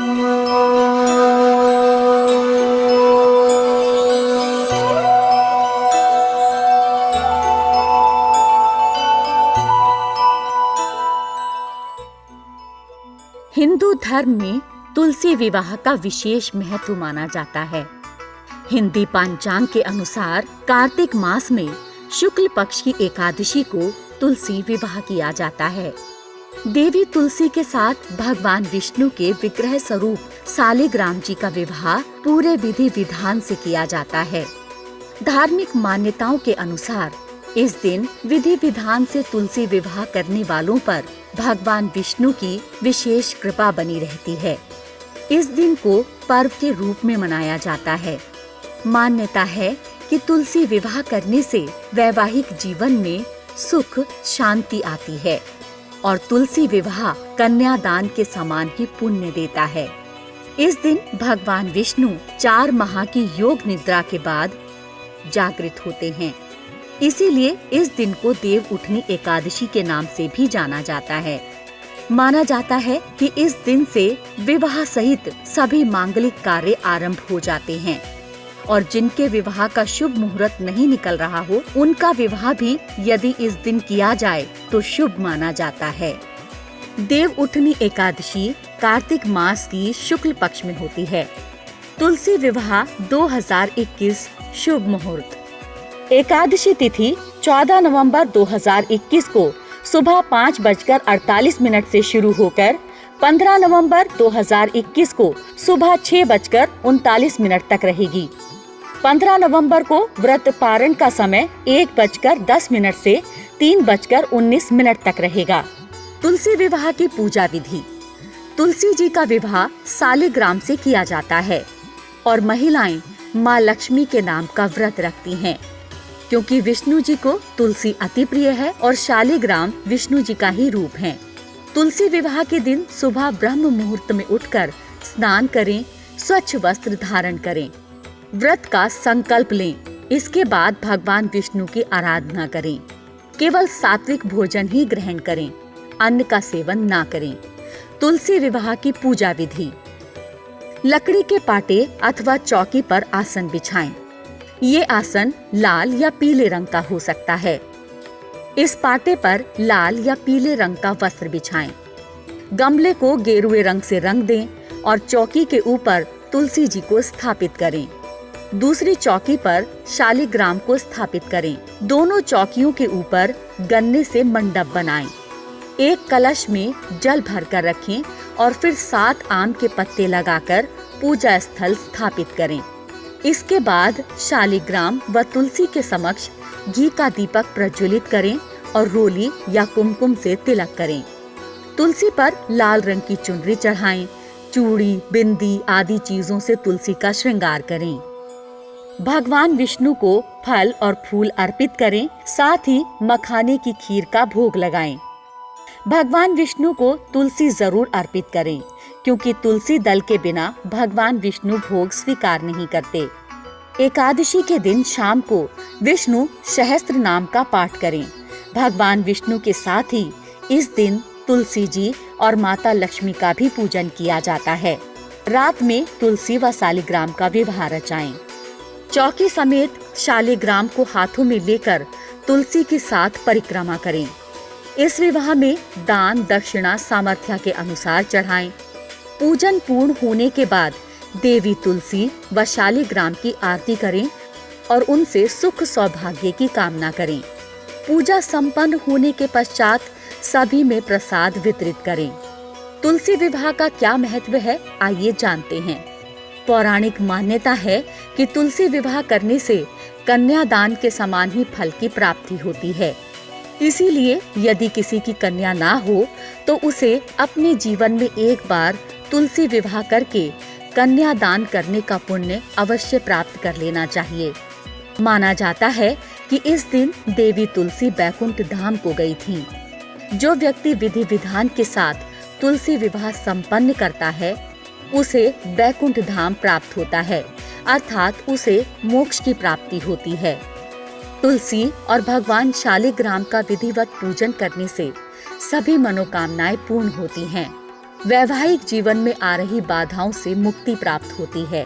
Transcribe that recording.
हिंदू धर्म में तुलसी विवाह का विशेष महत्व माना जाता है। हिंदी पंचांग के अनुसार कार्तिक मास में शुक्ल पक्ष की एकादशी को तुलसी विवाह किया जाता है। देवी तुलसी के साथ भगवान विष्णु के विग्रह स्वरूप शालिग्राम जी का विवाह पूरे विधि विधान से किया जाता है। धार्मिक मान्यताओं के अनुसार इस दिन विधि विधान से तुलसी विवाह करने वालों पर भगवान विष्णु की विशेष कृपा बनी रहती है। इस दिन को पर्व के रूप में मनाया जाता है। मान्यता है कि तुलसी विवाह करने से वैवाहिक जीवन में सुख शांति आती है और तुलसी विवाह कन्यादान के समान ही पुण्य देता है। इस दिन भगवान विष्णु 4 माह की योग निद्रा के बाद जागृत होते हैं। इसीलिए इस दिन को देव उठनी एकादशी के नाम से भी जाना जाता है। माना जाता है कि इस दिन से विवाह सहित सभी मांगलिक कार्य आरंभ हो जाते हैं और जिनके विवाह का शुभ मुहूर्त नहीं निकल रहा हो, उनका विवाह भी यदि इस दिन किया जाए तो शुभ माना जाता है। देव उठनी एकादशी कार्तिक मास की शुक्ल पक्ष में होती है। तुलसी विवाह 2021 शुभ मुहूर्त। एकादशी तिथि 14 नवंबर 2021 को सुबह 5:48 से शुरू होकर 15 नवंबर 2021 को सुबह 6:39 तक रहेगी। 15 नवंबर को व्रत पारण का समय 1:10 से 3:19 तक रहेगा। तुलसी विवाह की पूजा विधि। तुलसी जी का विवाह शालिग्राम से किया जाता है और महिलाएं माँ लक्ष्मी के नाम का व्रत रखती हैं, क्योंकि विष्णु जी को तुलसी अति प्रिय है और शालिग्राम विष्णु जी का ही रूप है। तुलसी विवाह के दिन सुबह ब्रह्म मुहूर्त में उठकर स्नान करें, स्वच्छ वस्त्र धारण करें, व्रत का संकल्प लें। इसके बाद भगवान विष्णु की आराधना करें। केवल सात्विक भोजन ही ग्रहण करें, अन्न का सेवन ना करें। तुलसी विवाह की पूजा विधि। लकड़ी के पाटे अथवा चौकी पर आसन बिछाएं। ये आसन लाल या पीले रंग का हो सकता है। इस पाटे पर लाल या पीले रंग का वस्त्र बिछाएं। गमले को गेरुए रंग से रंग दें और चौकी के ऊपर तुलसी जी को स्थापित करें। दूसरी चौकी पर शालिग्राम को स्थापित करें। दोनों चौकियों के ऊपर गन्ने से मंडप बनाएं। एक कलश में जल भरकर रखें और फिर 7 आम के पत्ते लगाकर पूजा स्थल स्थापित करें। इसके बाद शालिग्राम व तुलसी के समक्ष घी का दीपक प्रज्वलित करें और रोली या कुमकुम से तिलक करें। तुलसी पर लाल रंग की चुनरी चढ़ाएं। चूड़ी, बिंदी आदि चीजों से तुलसी का श्रृंगार करें। भगवान विष्णु को फल और फूल अर्पित करें, साथ ही मखाने की खीर का भोग लगाएं। भगवान विष्णु को तुलसी जरूर अर्पित करें, क्योंकि तुलसी दल के बिना भगवान विष्णु भोग स्वीकार नहीं करते। एकादशी के दिन शाम को विष्णु सहस्त्र नाम का पाठ करें। भगवान विष्णु के साथ ही इस दिन तुलसी जी और माता लक्ष्मी का भी पूजन किया जाता है। रात में तुलसी व शालिग्राम का विवाह रचाएं। चौकी समेत शालिग्राम को हाथों में लेकर तुलसी के साथ परिक्रमा करें। इस विवाह में दान दक्षिणा सामर्थ्य के अनुसार चढ़ाएं। पूजन पूर्ण होने के बाद देवी तुलसी व शालिग्राम की आरती करें और उनसे सुख सौभाग्य की कामना करें। पूजा संपन्न होने के पश्चात सभी में प्रसाद वितरित करें। तुलसी विवाह का क्या महत्व है, आइए जानते हैं। पौराणिक मान्यता है कि तुलसी विवाह करने से कन्यादान के समान ही फल की प्राप्ति होती है। इसीलिए यदि किसी की कन्या ना हो तो उसे अपने जीवन में एक बार तुलसी विवाह करके कन्यादान करने का पुण्य अवश्य प्राप्त कर लेना चाहिए। माना जाता है कि इस दिन देवी तुलसी बैकुंठ धाम को गई थीं। जो व्यक्ति विधि विधान के साथ तुलसी विवाह संपन्न करता है उसे बैकुंठ धाम प्राप्त होता है, अर्थात उसे मोक्ष की प्राप्ति होती है। तुलसी और भगवान शालिग्राम का विधिवत पूजन करने से सभी मनोकामनाएं पूर्ण होती हैं। वैवाहिक जीवन में आ रही बाधाओं से मुक्ति प्राप्त होती है।